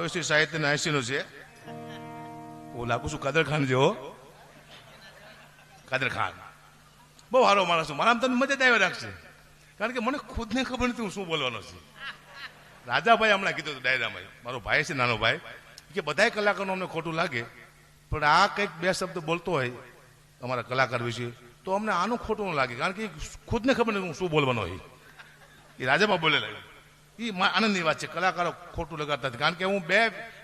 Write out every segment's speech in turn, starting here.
મહર્ષિ સાહિત્ય 80 નો છે. હું લાગુ છું કાદર ખાન જેવો. કાદર ખાન બહુ સારો માણસ છું. મારા તમને મજા જ આવ્યા રાખશે, કારણ કે મને ખુદને ખબર નથી હું શું બોલવાનો છું. રાજાભાઈ હમણાં કીધું હતું ડાયરામાં, મારો ભાઈ છે નાનો ભાઈ, કે બધા કલાકારનું અમને ખોટું લાગે, પણ આ કંઈક બે શબ્દ બોલતો હોય અમારા કલાકાર વિશે તો અમને આનું ખોટું ન લાગે, કારણ કે ખુદને ખબર નથી હું શું બોલવાનો હોય. એ રાજામાં બોલેલા એ આનંદની વાત છે. કલાકારો ખોટું લગાડતા નથી, કારણ કે હું બે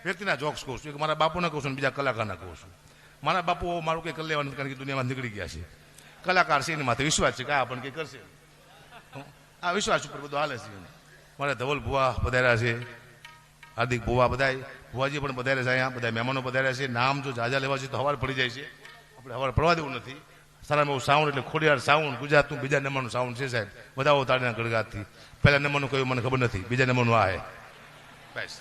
વ્યક્તિના જોક્સ કહું છું. એક મારા બાપુના કહું છું અને બીજા કલાકારના કહું છું. મારા બાપુ મારું કંઈ કરી લેવાનું નથી, કારણ કે દુનિયામાં નીકળી ગયા છે. કલાકાર છે એની માથે વિશ્વાસ છે કે આ પણ કંઈ કરશે. આ વિશ્વાસ ઉપર બધું હાલે છે. મારા ધવલ ભુવા પધાર્યા છે, હાર્દિક ભુવા, બધા ભુવાજી પણ પધાર્યા છે. અહીંયા બધા મહેમાનો પધાર્યા છે. નામ જો જાજા લેવા છે તો હવાર પડી જાય છે, આપણે હવાર પડવા દેવું નથી. સારામાં એવું સાઉન્ડ એટલે ખોડિયાર સાઉન્ડ ગુજરાતનું બીજા નંબરનું સાઉન્ડ છે સાહેબ. બધા તાળીના ગળગાટથી. પહેલા નંબરનું કયું મને ખબર નથી, બીજા નંબરનું આ હે. બસ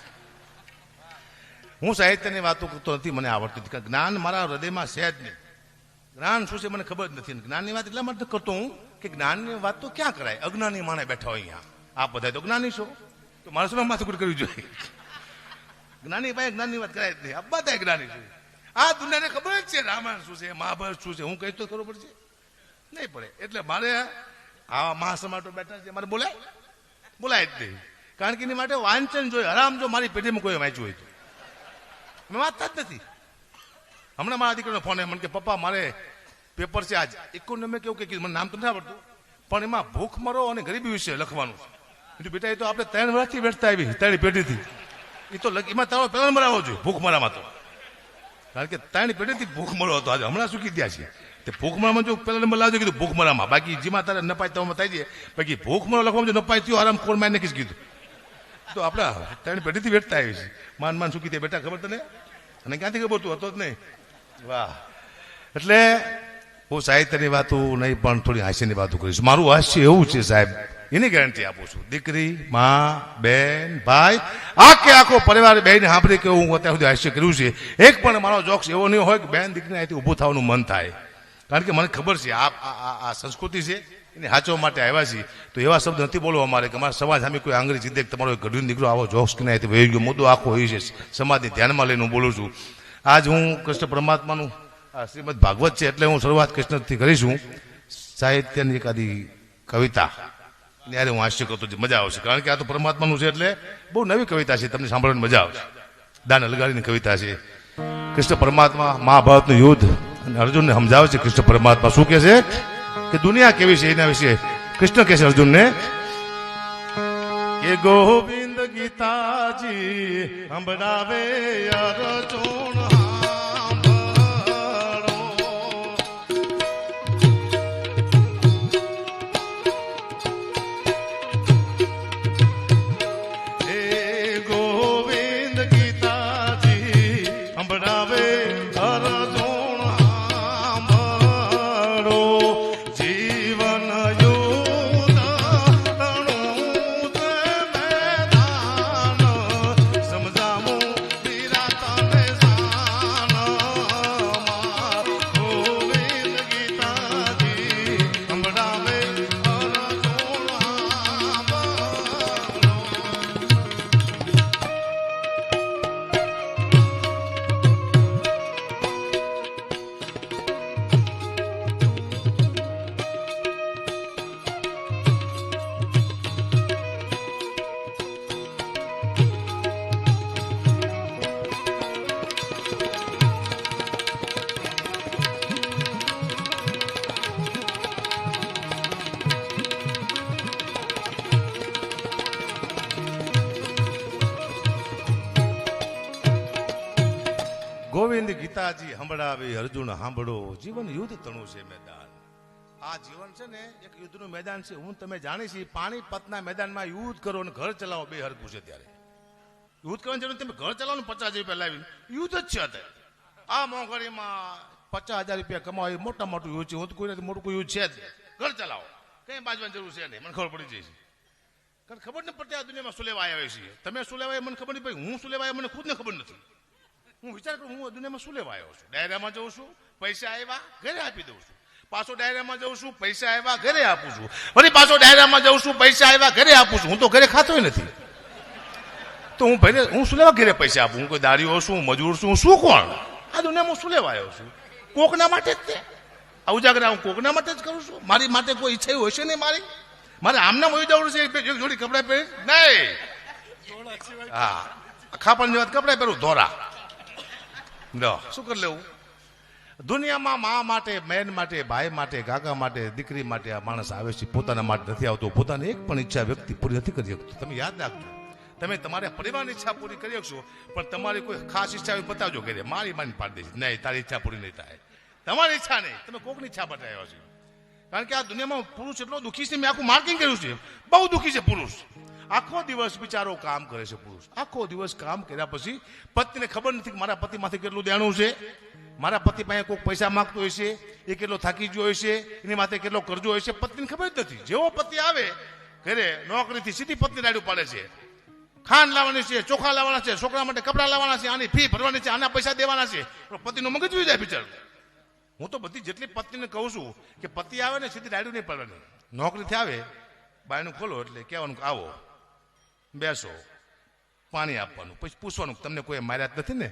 હું સાહિત્યની વાતો કરતો નથી, મને આવડતું નથી. જ્ઞાન મારા હૃદયમાં છે જ નહીં. જ્ઞાન શું છે મને ખબર જ નથી. જ્ઞાનની વાત એટલા માટે કરતો હું કે જ્ઞાનની વાત તો ક્યાં કરાય? અજ્ઞાની માણે બેઠા હોય અહીંયા. આ બધા તો જ્ઞાની છો, તો મારે શું માથુકૂટ કરવી જોઈએ? જ્ઞાની ભાઈ જ્ઞાનની વાત કરાય જ નહીં. આ બધા જ્ઞાની છે. આ દુનિયાને ખબર જ છે રામાયણ શું છે, મહાભારત શું છે. હું કહીશ તો ખબર પડશે? નહીં પડે. એટલે મારે આવા મહાસમાટો બેઠા છે, મારે બોલાય જ નહીં. કારણ કે એની માટે વાંચન જોઈએ. આરામ જો મારી પેઢીમાં કોઈ વાંચ્યું હોય તો મેં વાંચતા જ નથી. હમણાં મારા દીકરીનો ફોન મને કે પપ્પા મારે પેપર છે આજ ઇકોનોમી કેવું કે મને નામ તો નથી આવડતું, પણ એમાં ભૂખમરો અને ગરીબી વિશે લખવાનું છે. બેટા એ તો આપણે 3 વર્ષથી બેઠતા આવી, 3 પેઢીથી. એ તો એમાં તારો પહેલા નંબર આવવો જોઈએ ભૂખમરામાં તો, કારણ કે 3 પેઢીથી ભૂખમરો હતો. આજે હમણાં શું કીધા છે તે ભૂખમરામાં જો પહેલા નંબર લાવજો કીધું ભૂખમરામાં. બાકી જેમાં તારે નપાય તો થાય છે. બાકી ભૂખમરો લખવામાં જો નપાય થયો આરામ ખોર મારી નાખીશ કીધું. તો આપણે 3 પેઢીથી બેઠતા આવી છે. માન શું કીધે બેટા ખબર તને? અને ક્યાંથી ખબર તું હતો જ નહીં. વાહ. એટલે હું સાહિત્યની વાતો નહીં પણ થોડી હાસ્યની વાતો કરીશ. મારું હાસ્ય એવું છે સાહેબ, એની ગેરંટી આપું છું. દીકરી, મા, બેન, ભાઈ, આખો પરિવાર બેને સાંભળી કે હું અત્યાર સુધી હાસ્ય કર્યું છે. એક પણ મારો જોક્સ એવો નહીં હોય કે બેન દીકરીને અહીંથી ઊભું થવાનું મન થાય. કારણ કે મને ખબર છે આ સંસ્કૃતિ છે, એને હાચવા માટે આવ્યા છીએ. તો એવા શબ્દ નથી બોલવા અમારે કે અમારા સમાજ સામે કોઈ આંગળી જીદે તમારો ગઢવીનો દીકરો આવો જોક્સ કે અહીંથી વહી ગયો. મુદ્દો આખો હોય છે સમાજને ધ્યાનમાં લઈને હું બોલું છું. આજ હું કૃષ્ણ પરમાત્માનું શ્રીમદ ભાગવત છે એટલે હું શરૂઆત કૃષ્ણથી કરીશું. સાહિત્યની એકાદી કવિતા ત્યારે હું હાસ્ય કરતો મજા આવશે, કારણ કે આ તો પરમાત્માનું છે એટલે બહુ નવી કવિતા છે, તમને સાંભળવાની મજા આવશે. દાન અલગાડીની કવિતા છે. કૃષ્ણ પરમાત્મા મહાભારતનું યુદ્ધ અને અર્જુનને સમજાવે છે. કૃષ્ણ પરમાત્મા શું કહે છે કે દુનિયા કેવી છે એના વિશે કૃષ્ણ કહે છે અર્જુનને કે ગોવિંદ ગીતાજી સંભળાવે અર્જુન ગોવિંદ ગીતાજી સંભળાવી અર્જુન સાંભળો જીવન યુદ્ધ તણું છે મેદાન. આ જીવન છે ને એક યુદ્ધનું મેદાન છે. હું તમે જાણી છીએ પાણીપતના મેદાનમાં યુદ્ધ કરો અને ઘર ચલાવો બે હરકું છે. ત્યારે યુદ્ધ કરવાની જરૂર તમે ઘર ચલાવો ને 50,000 રૂપિયા લાવીને યુદ્ધ જ છે. અત્યારે આ મોંઘવારીમાં 50,000 રૂપિયા કમાવો એ મોટા મોટું યુદ્ધ છે. હું તો કોઈ મોટું કોઈ યુદ્ધ છે જ. ઘર ચલાવો, કઈ બાજવાની જરૂર છે નહીં. મને ખબર પડી જાય છે, કારણ ખબર નથી પડતી આ દુનિયામાં શું લેવા આવ્યા છીએ. તમે શું લેવાય મને ખબર નહીં પડી, હું શું લેવાય મને ખુદને ખબર નથી. હું વિચાર કરું હું દુનિયામાં શું લેવા આવ્યો છું. ડાયરામાં જઉં છું, પૈસા આવ્યા ઘરે આપી દઉં છું. પાછો ડાયરામાં જઉં છું, પૈસા આવ્યા ઘરે આપું છું. વળી પાછો ડાયરામાં જઉં છું, પૈસા આવ્યા ઘરે આપું છું. હું તો ઘરે ખાતોય નથી. તો હું શું લેવા ઘેરે પૈસા આપું? હું કોઈ દાડીઓ છું, મજૂર છું, શું કોણ? આ દુનિયામાં હું શું લેવા આવ્યો છું? કોકના માટે જ તે આ ઉજાગરા હું કોકના માટે જ કરું છું. મારી માટે કોઈ ઈચ્છા હોય છે નહીં મારી. મારે આમના મળી જવું છે એક જોડી કપડાં પહેરી નહીં. હા, ખાપણ જેવા કપડાં પહેરું ધોરા. શું કરી લેવું? દુનિયામાં મા માટે, બહેન માટે, ભાઈ માટે, કાકા માટે, દીકરી માટે આ માણસ આવે છે, પોતાના માટે નથી આવતો. પોતાની એક પણ ઈચ્છા વ્યક્તિ પૂરી નથી કરી શકતો. તમે યાદ રાખજો, તમે તમારા પરિવારની ઈચ્છા પૂરી કરી શકશો, પણ તમારી કોઈ ખાસ ઈચ્છા હોય બતાવજો ઘરે. મારી માની પાડી દઈશ, નહીં તારી ઈચ્છા પૂરી નહીં થાય. તમારી ઈચ્છા નહીં, તમે કોકની ઈચ્છા બતાવ્યા છે. કારણ કે આ દુનિયામાં પુરુષ એટલો દુઃખી છે. મેં આખું માર્કિંગ કર્યું છે, બહુ દુઃખી છે પુરુષ. આખો દિવસ બિચારો કામ કરે છે પુરુષ. આખો દિવસ કામ કર્યા પછી પત્નીને ખબર નથી કે મારા પતિમાંથી કેટલું દેણું છે, મારા પતિ પાસે કોઈ પૈસા માંગતો હોય છે, એ કેટલો થાકી ગયો હોય છે, એની માથે કેટલો કરજો હોય છે, પત્નીને ખબર જ નથી. જેવો પતિ આવે ઘરે નોકરીથી, સીધી પત્ની રાડ્યું પાડે છે. ખાંડ લાવવાની છે, ચોખા લાવવાના છે, છોકરા માટે કપડા લાવવાના છે, આની ફી ભરવાની છે, આના પૈસા દેવાના છે. પતિનું મગજ જોઈ જાય બિચારું. હું તો બધી જેટલી પત્નીને કહું છું કે પતિ આવે ને સીધી રાડ્યું નહીં પડવાની. નોકરીથી આવે બાયનું ખોલો એટલે કહેવાનું આવો, બેસો, પાણી આપવાનું, પછી પૂછવાનું તમને કોઈ માર્યા જ નથી ને?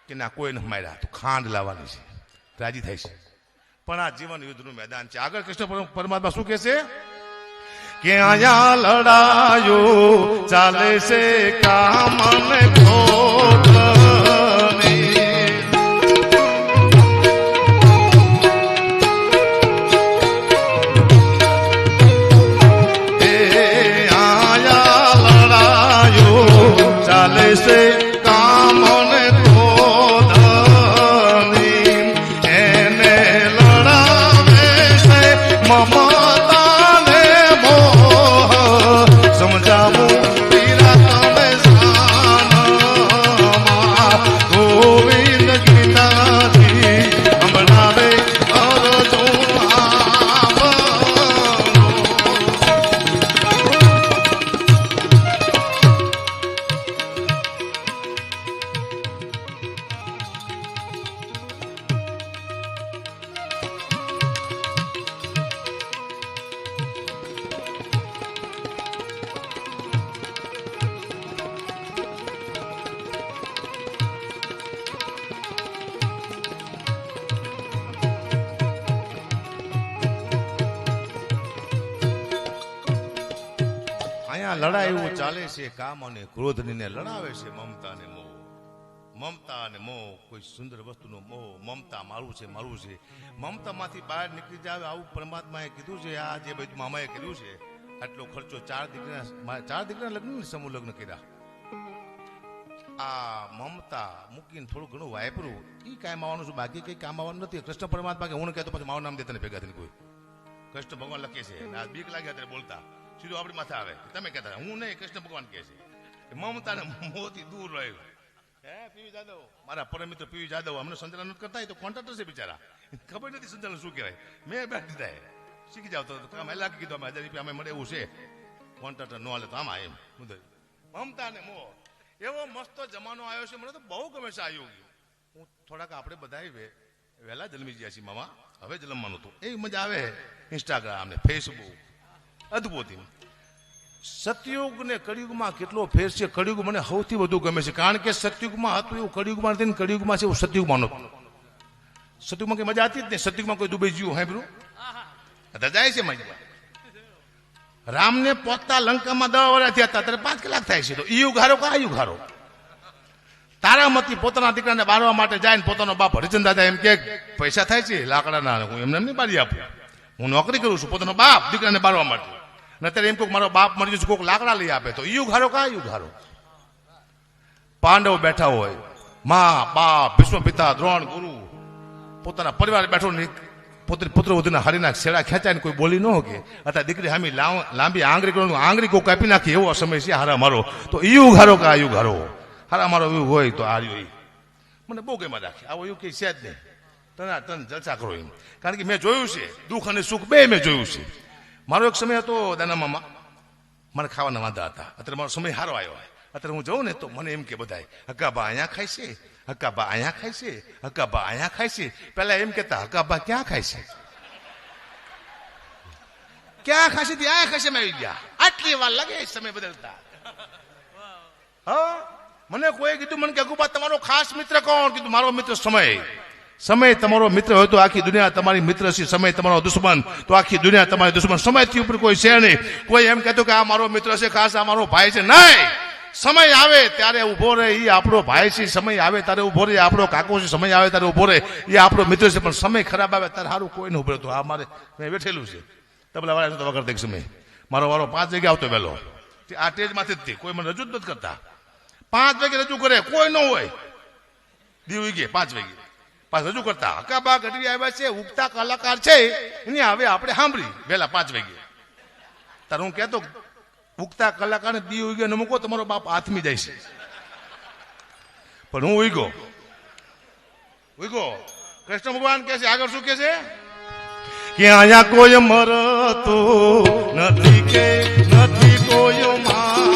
કે ના કોઈ નથી માર્યા. તો ખાંડ લાવવાની છે, રાજી થાય છે. પણ આ જીવન યુદ્ધનું મેદાન છે. આગળ કૃષ્ણ પરમાત્મા શું કહે છે કે અહીંયા લડાયો ચાલે છે કામ અને ક્રોધની. ચાલે છે કામ અને ક્રોધની, એને લડાવે છે મમતા ને મોહ. સમજાવું પીરા તમે સાનમાં, ગોવિંદ ગીતાજી સંભળાવે અર્જુન આપનો. લડાઈ એવું ચાલે છે કામ અને ક્રોધની, ને લડાવે છે મમતા અને મોહ. મમતા અને મોહ, કોઈ સુંદર વસ્તુનો મોહ. મમતા મારું છે, મારું છે. મમતામાંથી બહાર નીકળી જાવ, આવું પરમાત્માએ કીધું છે. આ જે બધું મામાએ કીધું છે, આટલો ખર્ચો 4 દીકરા લગ્ન સમૂહ લગ્ન કર્યા. આ મમતા મૂકીને થોડું ઘણું વાપરું, એ કાંઈ આવવાનું છું, બાકી કઈ કામ આવવાનું નથી. કૃષ્ણ પરમાત્મા કે હું કહેતો પછી મારું નામ દે તને ભેગા થઈને કોઈ. કૃષ્ણ ભગવાન લખે છે, બીક લાગ્યા ત્યારે બોલતા સીધું આપણી માથે આવે. તમે કહેતા હું નહીં, કૃષ્ણ ભગવાન કહે છે મમતા ને મોહથી દૂર રહ્યો. પીવી જાદવ, મારા પરમ મિત્ર પીવી જાદવ અમને સંચાલન કરતા હોય તો કોન્ટ્રાક્ટર છે બિચારા, ખબર નથી સંચાલન શું કહેવાય. મેં બેઠ દીધા, શીખી જાવ તો કામ લાગી કીધું અમે 1000 રૂપિયા અમે મળે એવું છે. કોન્ટ્રાક્ટર ન હાલે તો આમાં એમ. મમતા ને મોહ એવો મસ્ત જમાનો આવ્યો છે, મને તો બહુ ગમે છે આ યુગ. હું થોડાક આપણે બધા વહેલા જન્મી ગયા છીએ મામા, હવે જન્મવાનું હતું. એવી મજા આવે. ઇન્સ્ટાગ્રામ ને ફેસબુક અદભુત. સતયુગ ને કળિયુગમાં કેટલો ફેર છે. કળિયુગ મને સૌથી વધુ ગમે છે, કારણ કે સતયુગમાં હતું એવું કળિયુગમાં નથી, કળિયુગમાં છે એવું સતયુગમાં નહોતું. સતયુગમાં કઈ મજા હતી જ નહીં. સતયુગમાં કોઈ દુબઈ જીવ હાંભળ્યું જાય છે મજા. રામને પહોંચતા લંકામાં 10 વર્ષ થયા હતા, ત્યારે 5 કલાક થાય છે. તો ઈ યુગ હારો કા યુગ હારો? તારામતી પોતાના દીકરાને બારવા માટે જાય ને પોતાનો બાપ હરિચંદ દાદા એમ કે પૈસા થાય છે લાકડાના, હું એમને નહીં બારી આપું, હું નોકરી કરું છું. પોતાનો બાપ દીકરાને બારવા માટે. અત્યારે એમ કહું મારો બાપ મરી જશે, કોઈક લાકડા લઈ આપે. તો યુગ હારો કા યુગ હારો? પાંડવ બેઠા હોય, મા બાપ ભીષ્મ પિતા દ્રોણ ગુરુ, પોતાના પરિવાર બેઠો પુત્ર વધુના હરીના છેડા ખેંચાઈને કોઈ બોલી ન કે અથવા દીકરી હામી લાંબી આંગળી કરવાનું, આંગળી કોઈ કાપી નાખી, એવો સમય છે હારા મારો. તો યુગ હારો કા યુગ હારો? હારા મારો યુગ હોય તો આ યુગ મને બહુ ગેમાં રાખે. આવો યુગ કઈ છે જ નહીં. તન જલસા કરો એમ. કારણ કે મેં જોયું છે દુઃખ અને સુખ બે મેં જોયું છે. મારો એક સમય હતો દાના મામા, મને ખાવાના વાંધા હતા. અત્યારે મારો સમય સારો આવ્યો. અત્યારે હું જઉં ને તો મને એમ કે બધા હકાબા અહીંયા ખાય છે, હકાબા અહીંયા ખાય છે, હકાબા અહીંયા ખાય છે. પેલા એમ કેતા હકાબા ક્યાં ખાય છે, ક્યાં ખાશે? અહીંયા ખાશે. મેં આવી ગયા. આટલી વાર લાગે સમય બદલતા. હા, મને કોઈ કીધું, મને કે અગુબા તમારો ખાસ મિત્ર કોણ? કીધું મારો મિત્ર સમય. સમય તમારો મિત્ર હોય તો આખી દુનિયા તમારી મિત્ર છે, સમય તમારો દુશ્મન તો આખી દુનિયા તમારી દુશ્મન. સમયથી ઉપર કોઈ છે નહીં. કોઈ એમ કહેતો કે આ મારો મિત્ર છે, ખાસ આ મારો ભાઈ છે, નહીં. સમય આવે ત્યારે ઉભો રહે એ આપણો ભાઈ છે, સમય આવે ત્યારે ઉભો રહે આપણો કાકો છે, સમય આવે ત્યારે ઉભો રહે એ આપણો મિત્ર છે. પણ સમય ખરાબ આવે ત્યારે સારું કોઈ ન ઉભો રહેતો. આ મારે મેં બેઠેલું છે તબલા વાળા તો વગર દેખ સમય મારો વારો 5 વાગે આવતો વહેલો. આ ટેજમાંથી જ કોઈ મને રજૂ જ નથી કરતા. 5 વાગે રજૂ કરે, કોઈ ન હોય. દીવી ગયે 5 વાગે પાછ રજૂ કરતા. હકાબા ગઢવી આવ્યા છે, ઉગતા કલાકાર છે, એને હવે આપણે સાંભળી વહેલા 5 વાગે. તાર હું કહેતો ઉગતા કલાકારને દી ઉગ્યો ન મૂકો, તમારો બાપ હાથમી જાય છે. પણ હું ઉગ્યો. કૃષ્ણ ભગવાન કે છે આગળ શું કે છે કે અહીંયા કોઈ મરતું નથી કે નથી કોઈ મારતું.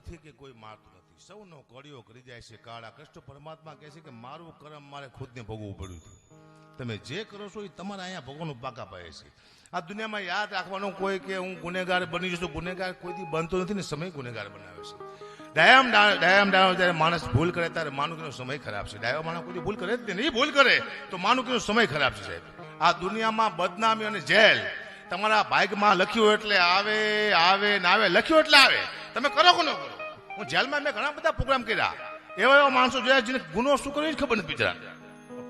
અહીંયા કોઈ સૌનો કડિયો કરી જાય છે કાળા. કૃષ્ણ પરમાત્મા કહે છે કે મારું કર્મ મારે ખુદને ભોગવવું પડ્યું હતું. તમે જે કરો છો એ તમારે અહીંયા ભોગવવાનું પાકા પાડે છે. આ દુનિયામાં યાદ રાખવાનું કોઈ કે હું ગુનેગાર બની જશું, ગુનેગાર કોઈથી બનતો નથી ને સમય ગુનેગાર બનાવે છે. ડાયમ જ્યારે માણસ ભૂલ કરે ત્યારે માનું કે સમય ખરાબ છે. ડાયો માણસ કોઈ ભૂલ કરે જ નહીં, ભૂલ કરે તો માનું કે સમય ખરાબ છે. સાહેબ આ દુનિયામાં બદનામી અને જેલ તમારા ભાગમાં લખ્યું એટલે આવે, આવે ને આવે. લખ્યું એટલે આવે, તમે કરો કે ન કરો. હું જેલમાં મેં ઘણા બધા પ્રોગ્રામ કર્યા. એવા માણસો જોયા જેને ગુનો શું કર્યો ખબર નથી. બિચારા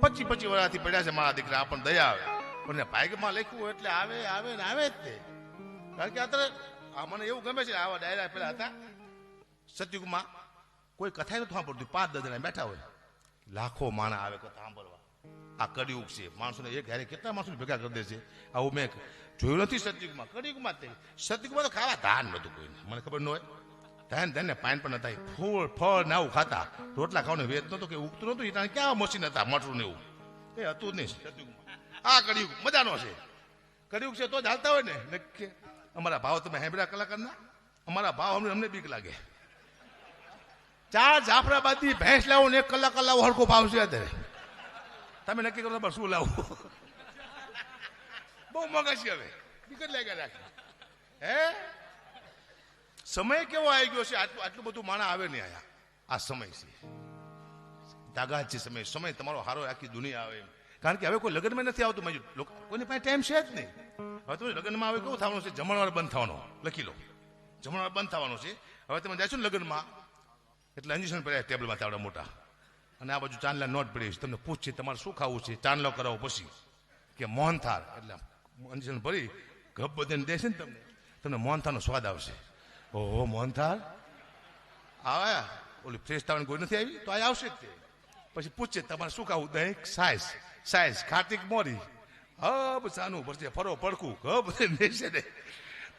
25 વર્ષથી પડ્યા છે મારા દીકરા. આપણને દયા આવે પણ ભાગમાં લખ્યું એટલે આવે, આવે ને આવે જ તે. કારણ કે અત્યારે મને એવું ગમે છે આવા ડાયરા પેલા હતા સતયુગમાં કોઈ કથા નથી સાંભળતું. 5-10 જણા બેઠા હોય, લાખો માણસ આવે કથા સાંભળવા. આ કળિયુગ છે. માણસોને એક હારે કેટલા માણસો ભેગા કરી દે છે. આવું મેં જોયું નથી સતયુગમાં. કળિયુગમાં સતયુગમાં તો ખાવા ધાન નતું કોઈને, મને ખબર ન હોય. ધન ને પાન પણ હતા. ફૂલ ફળ ને આવું ખાતા. રોટલા ખાવાનું વેચ નતો કે ઉગતું નતું. એ ક્યાં મશીન હતા મટરું ને એવું એ હતું જ નહીં સતયુગમાં. આ કળિયુગ મજાનો છે. કળિયુગ છે તો જ હાલતા હોય ને. અમારા ભાવ તમે સાંભળ્યા કલાકારના? અમારા ભાવ અમને બીક લાગે. 4 જાફરાબાદી ભેંસ લાવો ને 1 કલાક લાવો, હરખો ભાવ છે અત્યારે. તમે નક્કી કરો શું લાવવું. બહુ મોંઘા છે હવે. બીક જ લાગ્યા રાખે. હે સમય કેવો આવી ગયો છે. આટલું બધું માણસ આવે નહીં આયા. આ સમય છે, તાગાત છે સમય. સમય તમારો હારો આખી દુનિયા આવે. કારણ કે હવે કોઈ લગ્નમાં નથી આવતું. કોઈની પાસે ટાઈમ છે જ નહીં. હવે તમે લગ્નમાં આવે કેવું થવાનું છે? જમણવાર બંધ થવાનો. લખી લો, જમણવાર બંધ થવાનો છે. હવે તમે જાય છો ને લગ્નમાં એટલે ઇન્જેક્શન પડ્યા ટેબલમાં આવડા મોટા, અને આ બાજુ ચાંદલા નોટ પડી છે. તમને પૂછશે તમારે શું ખાવું છે, ચાંદલો કરાવો પછી કે મોહનથાળ. એટલે ઇન્જેક્શન ભરી ગપ બધાને દેશે ને તમને મોહનથાળનો સ્વાદ આવશે. ઓહો મોહનથાળ આવે. ઓલી ફ્રેશ થવાની કોઈ નથી આવી તો આ આવશે જ તે. પછી પૂછશે તમારે શું ખાવું? દહીં સાઈઝ ખાટીક મોરી હબ સાનું ભરશે ફરો પડકું ગપ દેશે ને.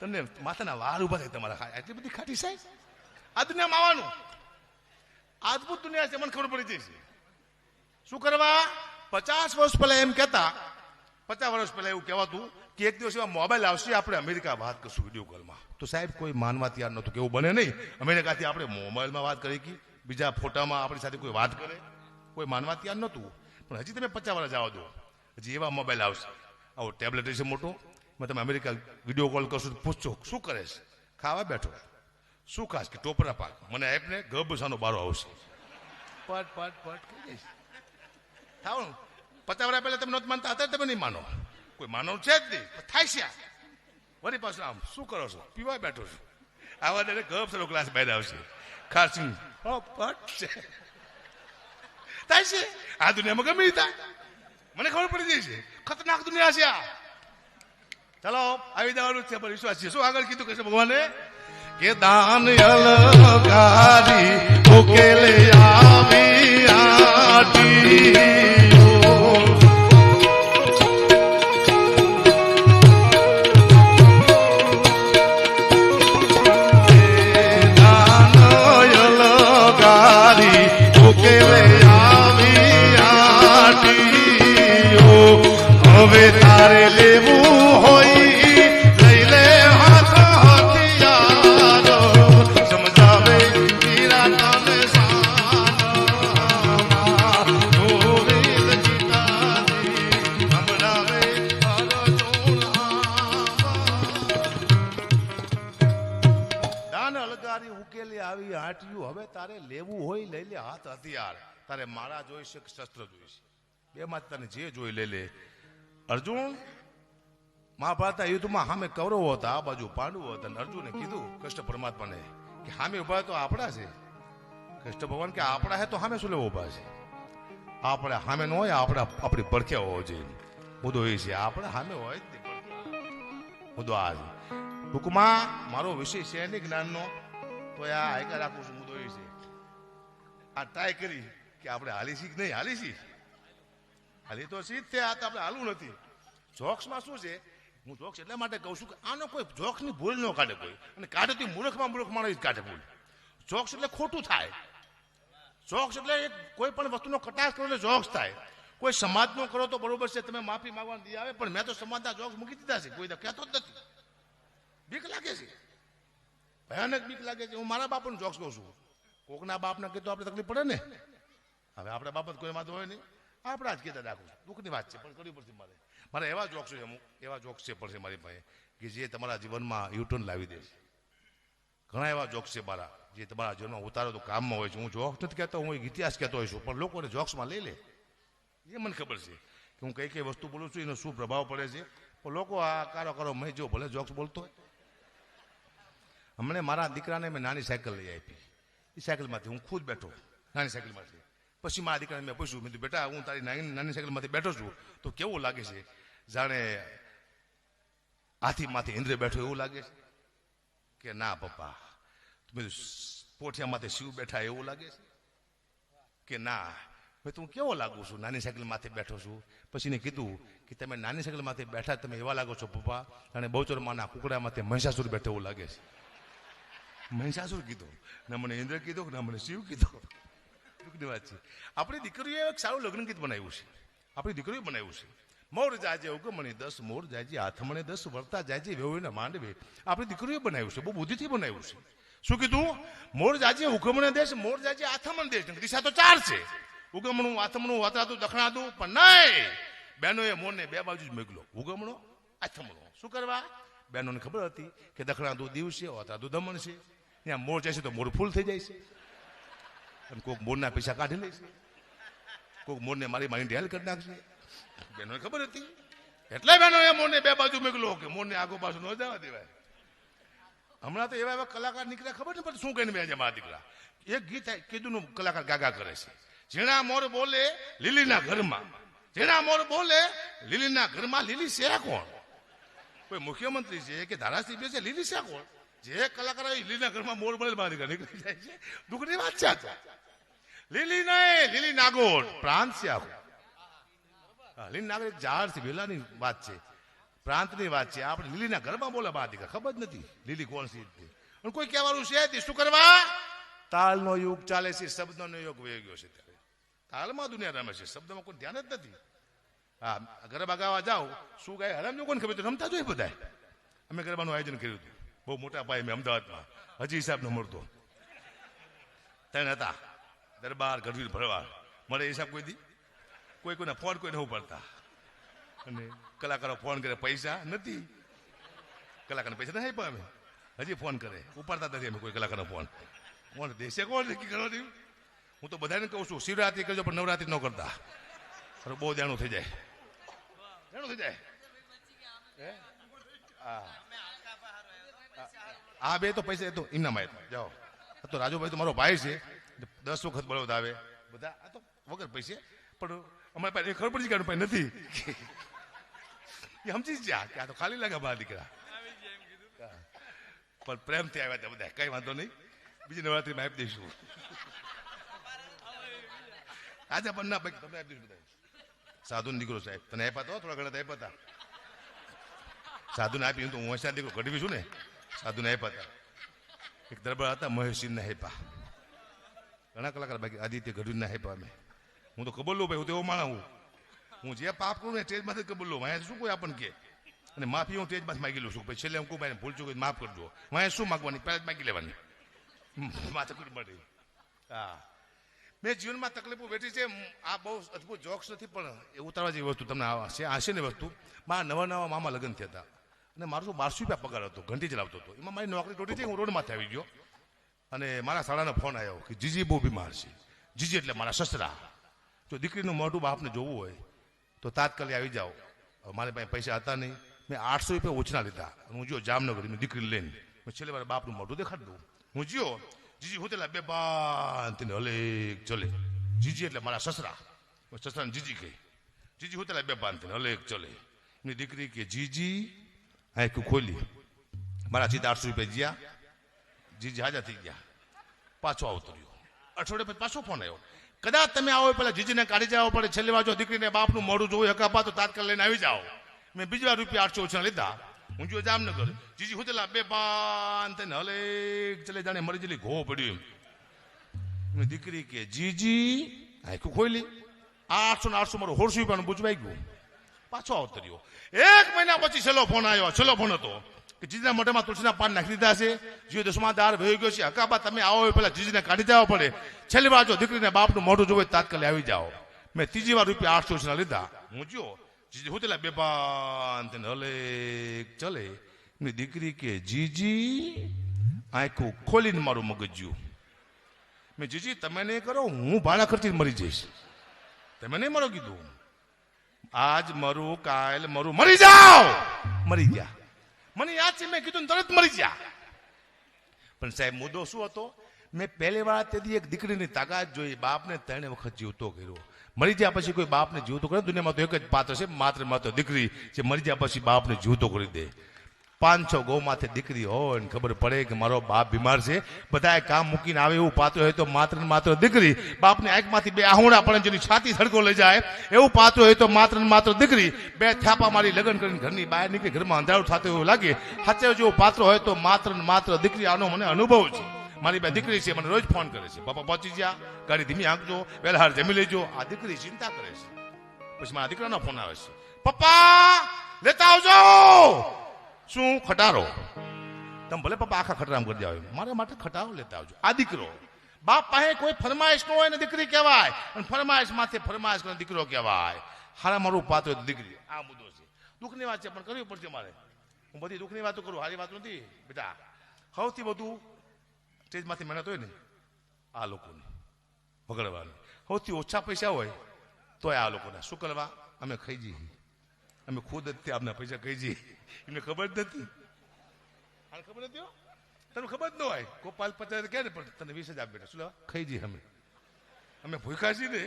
તમને માથાના વાર ઉભા થાય તમારા. એટલી બધી ખાટી સાઈઝ આ દુનિયામાં આવવાનું. અદભુત દુનિયા છે, મને ખબર પડી જશે. શું કરવા? 50 વર્ષ પહેલા એમ કહેતા, 50 વર્ષ પહેલા એવું કહેવાતું કે એક દિવસ એવા મોબાઈલ આવશે આપણે અમેરિકા વાત કરશું વિડીયો કોલમાં. તો સાહેબ કોઈ માનવા તૈયાર નહોતું કે એવું બને નહીં. અમેરિકાથી આપણે મોબાઈલમાં વાત કરી કે બીજા ફોટામાં આપણી સાથે કોઈ વાત કરે, કોઈ માનવા તૈયાર નહોતું. પણ હજી તમે 50 વર્ષ જવા દો, હજી એવા મોબાઈલ આવશે. આવો ટેબ્લેટ છે મોટો, મેં તમે અમેરિકા વિડીયો કોલ કરશો તો પૂછશો શું કરે છે? ખાવા બેઠો. શું ખાસ? કે ટોપરા પાક. મને આપને ગબસાનો બારો આવશે. પટ પટ પટ થઈ જઈશ થાવનું. 50 વર્ષ પહેલા તમે નહોતા માનતા, અત્યારે તમે નહીં માનો. કોઈ માનવ છે જ નહીં. થાય છે વળી પાછું આમ શું કરો છો? પીવા બેઠો છું. આવા દરેક ગપ સરો ક્લાસ બહાર આવશે. ખાસી પટ છે થાય છે. આ દુનિયામાં ગમે થાય, મને ખબર પડી જાય છે. ખતરનાક દુનિયા છે આ. ચલો આવી દેવાનું છે, પર વિશ્વાસ છે. શું આગળ કીધું કૃષ્ણ ભગવાને? કે દાન અલંકારી ઉકેલે આવી આટી. હવે તારે લેવું હોય લઈ લે હાથ હથિયારો, સમજાવે વીરા તને સાના ગોવિંદ સીતાજી સંભળાવે દાન અલગારી ઉકેલી આવી હાટિયું. હવે તારે લેવું હોય લઈ લે હાથ હથિયાર. તારે મારા જોઈશે કે શસ્ત્ર જોઈશે? બે માં તને જે જોઈ લઈ લે. અર્જુન મહાભારતના યુદ્ધમાં સામે કૌરવો હતા, આ બાજુ પાંડવો હતા. અર્જુને કીધું કૃષ્ણ પરમાત્માને કે સામે ઉભા તો આપણા છે. કૃષ્ણ ભગવાન કે આપણા હે તો સામે શું લેવો ઉભા છે? આપણે સામે ન હોય, આપણી પડખે હોવો જોઈએ. મુદ્દો એ છે, આપણે સામે હોય જ નહીં. મુદ્દો આ છે. ટૂંકમાં મારો વિષય છે નહીં જ્ઞાનનો, તો આ આયકા રાખું છું. મુદ્દો એ છે આ ટ્રાય કરી કે આપણે હાલીશી કે નહીં હાલીશી. હાલી તો સીધ છે, આ તો આપણે હાલવું નથી. જોક્સમાં શું છે, હું જોક્સ એટલા માટે કહું છું કે આનો કોઈ જોક્સની ભૂલ ન કાઢે કોઈ, અને કાઢે તો મૂર્ખમાં મૂર્ખ માણસ જ કાઢે ભૂલ. જોક્સ એટલે ખોટું થાય. જોક્સ એટલે કોઈ પણ વસ્તુનો કટાક્ષ કરો એટલે જોક્સ થાય. કોઈ સમાજનો કરો તો બરોબર છે, તમે માફી માંગવાની દી આવે, પણ મેં તો સમાજના જોક્સ મૂકી દીધા છે. કોઈ કહેતો જ નથી. બીક લાગે છે, ભયાનક બીક લાગે છે. હું મારા બાપનું જોક્સ કહું છું. કોકના બાપને કીધું આપણે તકલીફ પડે ને. હવે આપણા બાપત કોઈ વાંધો હોય નહીં, આપણા જ કીધા રાખું. દુઃખની વાત છે, પણ કરવી પડશે મારે એવા જોક્સ છે, અમુક એવા જોક્સ છે પડશે મારી પાસે કે જે તમારા જીવનમાં યુટર્ન લાવી દે છે. ઘણા એવા જોક્સ છે મારા જે તમારા જીવનમાં ઉતારો તો કામમાં હોય છે. હું જોક્સ નથી કહેતો, હું ઇતિહાસ કહેતો હોય છું, પણ લોકોને જોક્સમાં લઈ લે એ મને ખબર છે કે હું કઈ કઈ વસ્તુ બોલું છું, એનો શું પ્રભાવ પડે છે. પણ લોકો આ કારો મેં જો ભલે જોક્સ બોલતો હોય. હમણાં મારા દીકરાને મેં નાની સાયકલ લઈ આપી. એ સાયકલમાંથી હું ખુદ બેઠો, નાની સાયકલમાંથી. પછી મારા દીકરાને મેં પૂછ્યું, મેં બેટા હું તારી નાની સાયકલમાંથી બેઠો છું તો કેવું લાગે છે? જાણે હાથીમાંથી ઇન્દ્ર બેઠો એવું લાગે છે કે ના પપ્પા? પોઠિયામાંથી શિવ બેઠા એવું લાગે છે કે ના? મેં તું કેવો લાગુ છું? નાની સાયકલમાંથી બેઠો છું. પછી ને કીધું કે તમે નાની સાયકલમાંથી બેઠા તમે એવા લાગો છો પપ્પા, અને બહુચરમાના કુકડામાંથી મહિષાસુર બેઠો એવું લાગે છે. મહિષાસુર કીધું, ના મને ઇન્દ્ર કીધો ના મને શિવ કીધો. દુઃખની વાત છે. આપણી દીકરીઓએ એક સારું લગ્ન ગીત બનાવ્યું છે. આપણી દીકરીઓ બનાવ્યું છે. મોર જાજે ઉગમણી 10, મોર જાજે હાથમણે 10, વળતા જાજે વેવીને માંડવે. આપણી દીકરીઓ બનાવ્યું છે, બહુ બુદ્ધિથી બનાવ્યું છે. શું કીધું? મોર જાજે ઉગમણે દેશ, મોર જાજે હાથમણ દેશ. દિશા તો 4 છે, ઉગમણું, હાથમણું, વાતરાતું, દખણાતું. પણ નહીં, બહેનોએ મોરને 2 બાજુ જ મોકલો, ઉગમણો હાથમણો. શું કરવા? બહેનોને ખબર હતી કે દખણાતું દીવ છે, વાતરાતું દમણ છે. ત્યાં મોર જાય છે તો મોર ફૂલ થઈ જાય છે, અને કોઈક મોરના પૈસા કાઢી લે છે, કોઈક મોરને મારી ઢેલ કરી નાખશે. બહેનોને ખબર હતી, એટલે બહેનોએ મોરને 2 બાજુ મોકલો કે મોરને આગો પાછું ન જવા દેવાય. હમણાં તો એવા કલાકાર નીકળ્યા, ખબર નહીં પડતી શું કહીને બે મારા દીકરા. એક ગીત કીધું નું કલાકાર ગાગા કરે છે. ઝીણા મોર બોલે લીલીના ઘરમાં, ઝીણા મોર બોલે લીલીના ઘરમાં. લીલી છે કોણ? કોઈ મુખ્યમંત્રી છે કે ધારાસભ્ય છે? લીલી છે કોણ? જે કલાકાર લીલીના ઘરમાં મોર બોલે મારા દીકરા નીકળી જાય છે. દુઃખની વાત છે. લીલી નહીં, લીલી નાગોર પ્રાંત છે આખું. લીલી નાગર ઝાડ છે, વેલાની વાત છે, પ્રાંતની વાત છે. આપણે લીલીના ઘરમાં બોલે બાર દીકરા, ખબર જ નથી લીલી કોણ છે. અને કોઈ કહેવાનું છે શું કરવા? તાલનો યુગ ચાલે છે, શબ્દનો યુગ વહી ગયો છે. ત્યારે તાલમાં દુનિયા રમે છે, શબ્દમાં કોઈ ધ્યાન જ નથી. હા, ગરબા ગાવા જાઓ, શું ગાય હરામ કોને ખબર? રમતા જોઈએ બધા. અમે ગરબાનું આયોજન કર્યું હતું બહુ મોટા પાયે મેં અમદાવાદમાં. હજી હિસાબ નો મળતો 3 હતા, દરબાર, ગઢવીર, ભરવાડ. મળે હિસાબ કોઈ દી? કોઈને ફોન કોઈ નવું પડતા, અને કલાકારો ફોન કરે, પૈસા નથી. કલાકારને પૈસા નથી આપ્યા અમે, હજી ફોન કરે, ઉપાડતા નથી અમે કોઈ કલાકારનો ફોન. કોણ દેશે? કોણ નક્કી કરવાની? હું તો બધાને કહું છું શિવરાત્રી કરજો, પણ નવરાત્રી ન કરતા. બહુ જાણું થઈ જાય, જાણું થઈ જાય. આ બે તો પૈસા તો ઇનામ જાઓ. તો રાજુભાઈ તો મારો ભાઈ છે, 10 વખત બળવત આવે બધા, આ તો વગર પૈસે. પણ અમારી પાસે ખબર પડી કે ભાઈ નથી, એ સમજી જ જા કે આ તો ખાલી લાગે મારા દીકરા. પણ પ્રેમથી આવ્યા હતા બધા, કઈ વાંધો નહીં, બીજી નવરાત્રીમાં આપી દઈશું. આજે પણ ના ભાઈ તમે આપી દઈશું બધા. સાધુ દીકરો સાહેબ તને આપ્યા તો થોડા ઘણા આપ્યા હતા. સાધુને આપી તો હું હોશિયાર દીકરો ઘડવી છું ને, સાધુને આપ્યા હતા. એક દરબાર હતા મહેશિનને આપ્યા, ઘણા કલાકાર બાકી આદિત્ય ગઢવીને આપ્યા અમે. હું તો કબૂલ લો ભાઈ, હું તો એવો માણસ હું જે પાપ કરું ને સ્ટેજમાંથી કબૂલ લો. અહીંયા શું કોઈ આપણને કે, અને માફી હું સ્ટેજમાંથી માગી લઉં છું. પછી છેલ્લે હું કોઈ ભાઈને ભૂલ ચૂક માફ કરજો. અહીંયા શું માગવાની, પહેલા જ માગી લેવાની, માથે કુડી મળે. હા, મેં જીવનમાં તકલીફો વેઠી છે. આ બહુ અદભુત જોક્સ નથી, પણ એ ઉતારવા જેવી વસ્તુ તમને હશે ને વસ્તુ. મારા નવા નવા મામા લગ્ન થયા હતા, અને મારો શું 1200 રૂપિયા પગાર હતો, ઘંટી ચલાવતો હતો. એમાં મારી નોકરી તોડી હતી, હું રોડમાંથી આવી ગયો. અને મારા શાળાનો ફોન આવ્યો કે જીજી બહુ બીમાર છે. જીજી એટલે મારા સસરા. જો દીકરીનું મોઢું બાપને જોવું હોય તો તાત્કાલિક આવી જાઓ. મારી પાસે પૈસા હતા નહીં, મેં 800 રૂપિયા ઓછના લીધા. હું જો જામનગર મેં દીકરીને લઈને મેં છેલ્લે મારા બાપનું મોઢું દેખાડી દઉં. હું જ્યો જીજી હોતેલા બે બાંધીને હલે ચલે. જીજી એટલે મારા સસરા, સસરાને જીજી કહે. જીજી હોતેલા બે બાંધીને હલે ચલે. એની દીકરી કે જીજી આંખું ખોલી. મારા સીધા 800 રૂપિયા જ્યાં. જીજી હાજર થઈ ગયા, પાછો આવતો રહ્યો. અઠવાડિયે પછી પાછો ફોન આવ્યો, કદાચ તમે આવો પેલા જીજીને કાઢી જવા પડે, છેલ્લી વાર જો દીકરીને બાપનું મોઢું જોવું હકાપા તો તાત્કાલિક લઈને આવી જાઓ. મેં બીજી વાર રૂપિયા 800 ઓછા લીધા. હું જો જામનગર જીજી હુતેલા બે બાન થઈને હલે ચલે, જાણે મરી જેલી ઘો પડ્યું. એની દીકરી કે જીજી આંખું ખોલી. 800 ને 800 મારું 100 રૂપિયાનું બુજવાઈ ગયું, પાછો આવતો રહ્યો. 1 મહિના પછી છેલ્લો ફોન આવ્યો. છેલ્લો ફોન હતો કે જીજીના મોઢામાં તુલસીના પાન નાખી દીધા છે, જીવ દસમાદાર વહી ગયો છે, હકાબા તમે આવો પેલા જીજીને કાઢી જવા પડે, છેલ્લી વાર જો દીકરીને બાપનું મોઢું જોવે તાત્કાલિક આવી જાઓ. મેં ત્રીજી વાર રૂપિયા 800 લીધા. હું જો જીજી હું તેલા બેબાન તેને હલે ચલે. એની દીકરી કે જીજી આંખું ખોલીને મારું મગજ્યું. મેં જીજી તમે નહીં કરો, હું ભાડા ખર્ચી મરી જઈશ, તમે નહીં મરો કીધું. આજ મરું કાલ મરું, મરી જાઓ. મરી ગયા. મને યાદ છે મેં કીધું તરત મરી ગયા. પણ સાહેબ મુદ્દો શું હતો, મેં પહેલી વાર તેથી એક દીકરીની તાકાત જોઈ. બાપને 3 વખત જીવતો કર્યો. મરી ગયા પછી કોઈ બાપને જીવતો કરે દુનિયામાં તો એક જ પાત્ર છે, માત્ર દીકરી, જે મરી ગયા પછી બાપને જીવતો કરી દે. 500 ગૌ માથે દીકરી હોય ને ખબર પડે કે મારો બાપ બીમાર છે, બધાએ કામ મૂકીને આવે એવું પાત્ર હોય તો માત્ર દીકરી. બાપની આંખમાંથી 2 આહુડા પડે, જેની છાતી સડકો લઈ જાય એવું પાત્ર હોય તો માત્ર દીકરી. 2 થાપા મારી લગ્ન કરીને ઘરની બહાર નીકળી, ઘરમાં અંધારું થતું એવું લાગે, સાચે જેવું પાત્ર હોય તો માત્ર દીકરી. આનો મને અનુભવ છે. મારી બે દીકરી છે, મને રોજ ફોન કરે છે, પપ્પા પહોંચી ગયા, ગાડી ધીમી આંકજો, વહેલા જમી લેજો. આ દીકરી ચિંતા કરે છે. પછી મારા દીકરાનો ફોન આવે છે, પપ્પા લેતા આવજો. શું ખટારો? તમે ભલે પપ્પા આખા ખટારામ કરી જાવ, મારા માટે ખટારો લેતા આવજો. આ દીકરો બાપ પાસે કોઈ ફરમાઈશ ન હોય ને દીકરી કહેવાય, અને ફરમાઈશ માથે ફરમાઈશ કરીને દીકરો કહેવાય. હારા મારું પાત્ર દીકરી. આ મુદ્દો છે. દુઃખની વાત છે પણ કરવી પડશે મારે. હું બધી દુઃખની વાતો કરું, સારી વાત નથી બેટા. સૌથી વધુ સ્ટેજમાંથી મહેનત હોય ને આ લોકોની વગડવાની. સૌથી ઓછા પૈસા હોય તો આ લોકોના શું કરવા, અમે ખાઈ જઈએ, અમે ખુદ જ આપના પૈસા ખાઈ જઈએ. એમને ખબર જ નથી. ખબર નથી, તને ખબર જ ન હોય. ગોપાલ 50 કે ને પણ તને 20 જ આપ બેટા, શું લેવા ખાઈ જઈએ. અમે ભૂખા છીએ ને,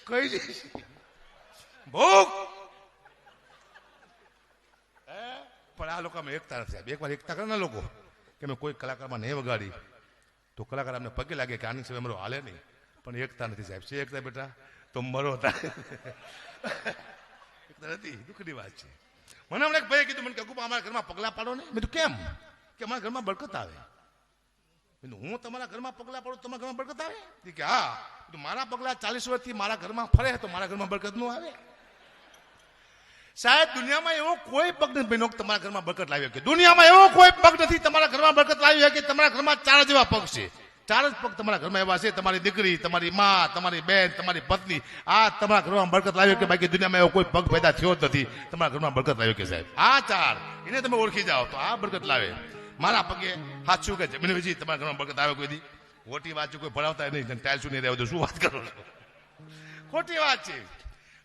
ખાઈ જઈએ ભૂખ. પણ આ લોકો અમે એકતા નથી. એકવાર એકતા કરે ને લોકો કે અમે કોઈ કલાકારમાં નહીં વગાડી તો કલાકાર અમને પગે લાગે કે આની સિવાય અમારો હાલે નહીં. પણ એકતા નથી સાહેબ. છે એકતા બેટા તો મરો હતા. એકતા નથી, દુઃખની વાત છે. મને હમણાં એક ભાઈ કીધું, મને કે અમારા ઘરમાં પગલા પાડો ને. મેં કીધું કેમ? કે અમારા ઘરમાં બરકત આવે. હું તમારા ઘરમાં પગલા પાડું તમારા ઘરમાં બરકત આવે? કે હા. મારા પગલા 40 વર્ષથી મારા ઘરમાં ફરે તો મારા ઘરમાં બરકત નું આવે? સાહેબ દુનિયામાં એવો કોઈ પગ નથી બન્યો કે તમારા ઘરમાં બરકત લાવી શકે. દુનિયામાં એવો કોઈ પગ નથી તમારા ઘરમાં બરકત લાવી શકે. તમારા ઘરમાં 4 જેવા પગ છે. 4 જ પગ તમારા ઘરમાં એવા છે. તમારી દીકરી, તમારી માં, તમારી બેન, તમારી પત્ની. આ તમારા ઘરમાં બરકત લાવી કે બાકી દુનિયામાં એવો કોઈ પગ પેદા થયો જ નથી તમારા ઘરમાં બરકત લાવી કે સાહેબ. આ 4 એને તમે ઓળખી જાઓ તો આ બરકત લાવે. મારા પગે સાચું કે જમીન વેચી તમારા ઘરમાં બરકત આવે કોઈ દી? ખોટી વાત છે. કોઈ ભણાવતા નહીં, ટાઇલ્સ નહીં રહેવું તો શું વાત કરો છો? ખોટી વાત છે.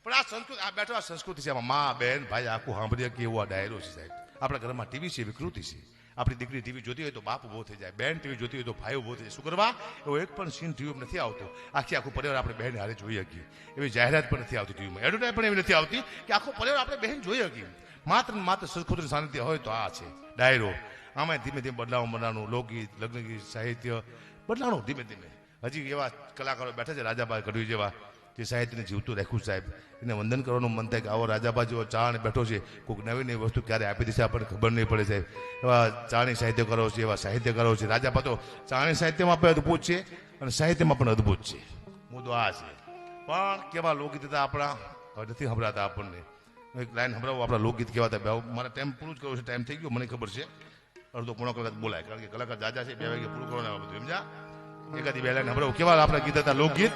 પણ આ સંસ્કૃતિ આ બેઠો આ સંસ્કૃતિ છે. આમાં મા બેન ભાઈ આખું સાંભળીએ કે એવો આ ડાયરો છે સાહેબ. આપણા ઘરમાં ટીવી છે, વિકૃતિ છે. આપણી દીકરી ટીવી જોતી હોય તો બાપ ઉભો થઈ જાય, બેન ટીવી જોતી હોય તો ભાઈ ઉભો થઈ જાય. શું કરવા? એવો એક પણ સીન ટીવી નથી આવતો આખું પરિવાર આપણે બહેન હારે જોઈ શકીએ. એવી જાહેરાત પણ નથી આવતી ટીવીમાં, એડવર્ટાઈઝ પણ એવી નથી આવતી કે આખો પરિવાર આપણે બહેન જોઈ શકીએ. માત્ર ને માત્ર સંસ્કૃતિનું સાનિધ્ય હોય તો આ છે ડાયરો. આમાં ધીમે ધીમે બદલાવાનું લોકગીત, લગ્ન ગીત, સાહિત્ય બદલાણું ધીમે ધીમે. હજી એવા કલાકારો બેઠા છે રાજાબા ગઢવી જેવા, જે સાહિત્યને જીવતું રાખ્યું સાહેબ. એને વંદન કરવાનું મન થાય કે આવો રાજાબા જેવો ચાણ બેઠો છે, કોઈક નવી નવી વસ્તુ ક્યારે આપી દેશે આપણને ખબર નહીં પડે સાહેબ. એવા ચાણી સાહિત્યકારો છે, એવા સાહિત્યકારો છે. રાજાબા તો ચાણી સાહિત્યમાં પણ અદભુત છે અને સાહિત્યમાં પણ અદભુત છે. મુદ્દો આ છે. પણ કેવા લોકગીત હતા આપણા, હવે નથી સંભળાતા આપણને. એક લાઈન સંભળાવું આપણા લોકગીત કેવા હતા. મારે ટાઈમ પૂરું જ કરવું છે, ટાઈમ થઈ ગયો મને ખબર છે. અડધો પોણો કલાક બોલાય, કારણ કે કલાકાર જાજા છે. 2 વાગે પૂરું કરવાનું બધું સમજા. એકાદી 2 લાઈન સંભળાવું. કેવા આપણા ગીત હતા લોકગીત.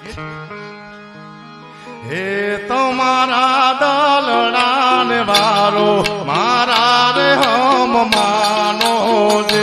હે તમારા દલડા ને વારો મારા રે હમ માનો જે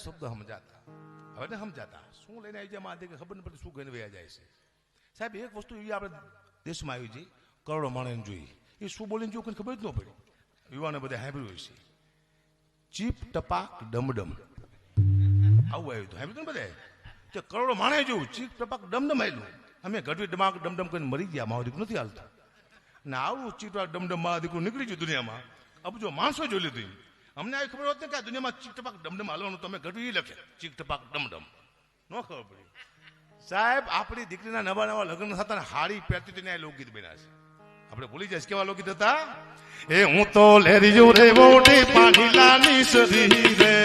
શબ્દ સમજાતા. હવે ને સમજાતા શું લઈને આવી જાય માથે કે ખબર ન પડતી શું કહીને વયા જાય છે. સાહેબ એક વસ્તુ એવી આપણે દેશમાં આવી છે, કરોડો માણસ જોઈએ. એ શું બોલીને જોયું કોઈ ખબર જ ન પડી. યુવાને બધા સાંભળ્યું હોય છે. ચીપ ટપાક ડમડમ આવું આવ્યું હતું. સાંભળ્યું ને બધા તે કરોડો માણસ જોયું. ચીપ ટપાક ડમડમ આવેલું. અમે ગઢવી ડમાક ડમડમ કરીને મરી ગયા. મારો દીકરો નથી હાલતા ને આવું ચીપ ટપાક ડમડમ મારા દીકરો નીકળી ગયું દુનિયામાં. અબજો માણસો જોઈ લીધું. અમને આવી ખબર હોત ને કે આ દુનિયામાં ચીક ટપાક ડમડમ હાલવાનું તમે ગઢવી લખે ચીક ટપાક ડમડમ ન ખબર પડી. સાહેબ આપણી દીકરીના નવા નવા લગ્ન થતા ને હાડી પહેરતી હતી ને આ લોકગીત બન્યા છે. આપણે ભૂલી જાય કેવા લોકગીત હતા. એ હું તો લેરીજો રે મોટી પાણીલાની સરી રે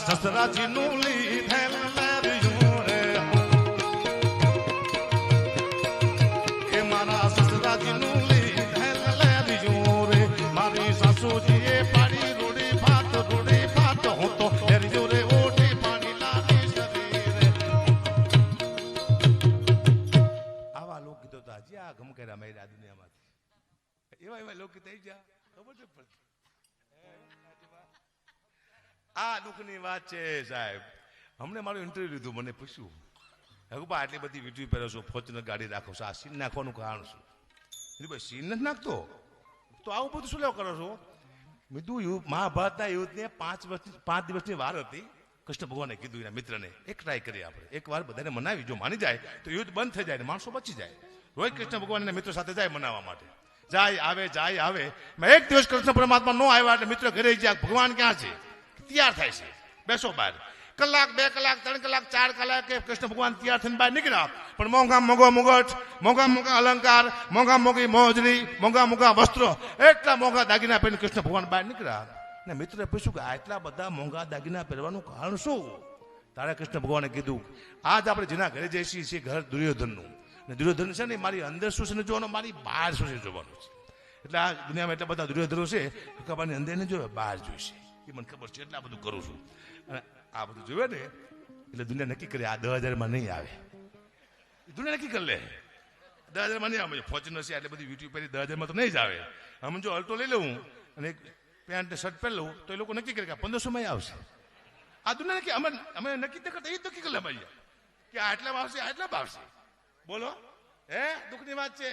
સસરાજી નું લીધેલ લેરિયું રે એ મારા સસરાજી નું લીધેલ લેરિયું રે મારી સાસુજીએ પાડી રૂડી ભાત હું તો લેરિયું રે ઓટી પાણી લાની શરીરે. આવા લોકગીતો તો હજી આ ગમ કર્યા મેરા એવા લોકો થઈ ગયા ખબર છે પડતી. આ દુઃખની વાત છે સાહેબ. હમણે મારું ઇન્ટરવ્યુ લીધું, મને પૂછ્યું હગુબા આટલી બધી વીંટી પહેરો છો, ફોર્ચ્યુનર ગાડી રાખો છો, આ સીન નાખવાનું કારણ શું? ભાઈ સીન નથી નાખતો તો આવું બધું શું લેવા કરો છો? મેં કીધું મહાભારતના યુદ્ધને 5 દિવસની વાર હતી. કૃષ્ણ ભગવાને કીધું એના મિત્રને એક ટ્રાય કરીએ આપણે, એક વાર બધાને મનાવી, જો માની જાય તો યુદ્ધ બંધ થઈ જાય ને માણસો બચી જાય. રોજ કૃષ્ણ ભગવાન એના મિત્રો સાથે જાય મનાવવા માટે, જાય આવે. મેં એક દિવસ કૃષ્ણ પરમાત્મા ન આવ્યા એટલે મિત્રો ઘરે ગયા, ભગવાન ક્યાં છે? તૈયાર થાય છે, બેસો બહાર. કલાક 2 કલાક 3 કલાક 4 કલાકે કૃષ્ણ ભગવાન તૈયાર થઈને બહાર નીકળ્યા, પણ મોંઘા મોંઘો મુગટ, મોંઘા અલંકાર, મોંઘી મોજડી, મોંઘા વસ્ત્રો, એટલા મોંઘા દાગીના પહેરીને કૃષ્ણ ભગવાન બહાર નીકળ્યા. ને મિત્રએ પૂછ્યું કે આટલા બધા મોંઘા દાગીના પહેરવાનું કારણ શું? તારે કૃષ્ણ ભગવાને કીધું આજ આપણે જેના ઘરે જઈએ છીએ ઘર દુર્યોધનનું, ને દુર્યોધન છે ને મારી અંદર શું છે ને જોવાનું, મારી બહાર શું છે જોવાનું છે. એટલે આ દુનિયામાં એટલા બધા દુર્યોધનો છે, ખબર અંદર ને જોવે બહાર જોઈશે, એ મને ખબર છે, એટલા બધું કરું છું. અને આ બધું જોવે ને એટલે દુનિયા નક્કી કરે આ 10,000 નહીં આવે. દુનિયા નક્કી કરી લે 10,000 નહીં આવે. ફોર્ચ્યુનર છે એટલે બધી વીંટી પહેરી 10,000 તો નહીં જ આવે. અમે જો અલ્ટો લઈ લઉં અને પેન્ટ શર્ટ પહેરી લઉં તો એ લોકો નક્કી કરે કે 1500 આવશે. આ દુનિયા નક્કી અમે નક્કી કરતા એ જ નક્કી કરી લે ભાઈ કે આટલામાં આવશે, આટલામાં આવશે. બોલો, હે દુઃખની વાત છે.